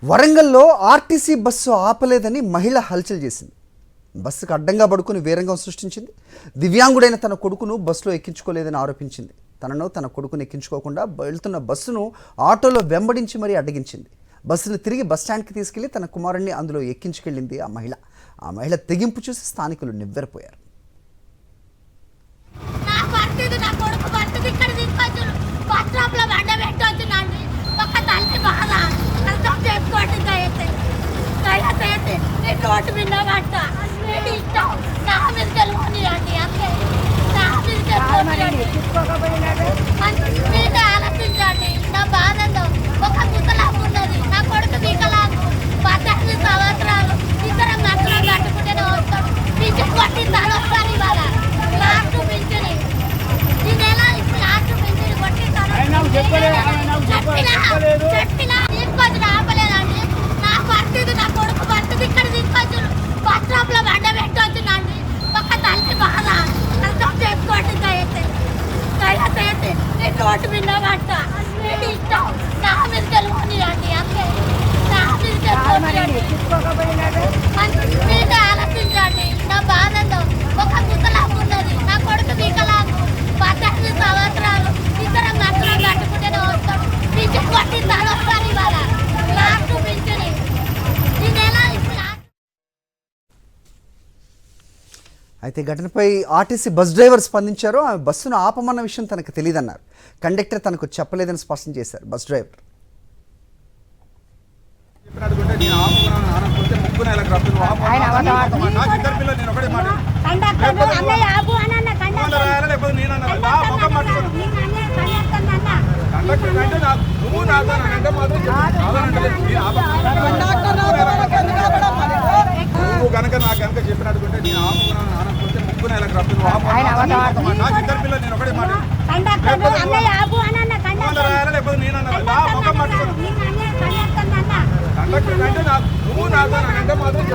వరంగల్లో RTC bus ఆపలేదని మహిళ హల్చల్ చేసింది. బస్సుకు అడ్డంగా పడుకుని వీరంగం సృష్టించింది. దివ్యాంగుడైన తన కొడుకును బస్సులో ఎక్కించుకోలేదని ఆరోపించింది. తన కొడుకును ఎక్కించుకోకుండా వెళ్తున్న బస్సును ఆటోలో వెంబడించి మరీ అడ్డగించింది. బస్సును తిరిగి బస్టాండ్కి తీసుకెళ్లి తన కుమారుణ్ణి అందులో ఎక్కించుకెళ్ళింది ఆ మహిళ తెగింపు చూసి స్థానికులు నివ్వెరపోయారు. రోడ్డు విన్నమాట ఇష్టం నా మీద గెలవని అండి అంతే నా మీద ఆలోచించండి. నా బాధలో ఒక వికలాంగు ఉన్నది, నా కొడుకు వికలాంగు 18 సంవత్సరాలు. ఇద్దరం నచ్చడం కట్టుకుంటేనే వస్తాం. పింఛన్ కొట్టిందాలు వస్తాను ఇవాళ లాస్ట్ పింఛని ఈ నెల లాస్ట్ పింఛని కొట్టిందాలు చెప్పినా తీసుకొచ్చి ఆపలేదండి. నా పరిస్థితి నా కొడుకు పరిస్థితి ఇక్కడ తీసుకొచ్చి బస్ స్టాప్ లో బండ పెట్టి వచ్చిందండి. ఒక తల్లి బాధ అర్థం చేసుకోండి. దయచేసి నేను రోడ్డు విన్నమాట ఇష్టం నా మీద గెలవని అండి అంతే నా మీద ఆలోచించండి. నా బాధలో ఒక వికలాంగు ఉన్నది, నా కొడుకు వికలాంగు 18 సంవత్సరాలు. ఇద్దరం నచ్చడం కట్టుకుంటేనే వస్తాం. పింఛన్ కొట్టిందాలు వస్తాను ఇవాళ లాస్ట్ పింఛని ఈ నెల. అయితే ఘటనపై ఆర్టీసీ బస్ డ్రైవర్ స్పందించారు. ఆమె బస్సును ఆపమన్న విషయం తనకు తెలియదన్నారు. కండక్టర్ తనకు చెప్పలేదని స్పష్టం చేశారు బస్ డ్రైవర్. కనుక నాకు కనుక చెప్పినట్టుకుంటే నేను ఆపుకున్నాను ముగ్గురు నాకు రప్పింది నాకు ఇద్దరు పిల్లలు నేను ఒకటే మాట లేకపోతే నేను ముఖం పట్టుకున్నాను కండక్టర్ అంటే నాకు నువ్వు నాతో అంటే మాత్రం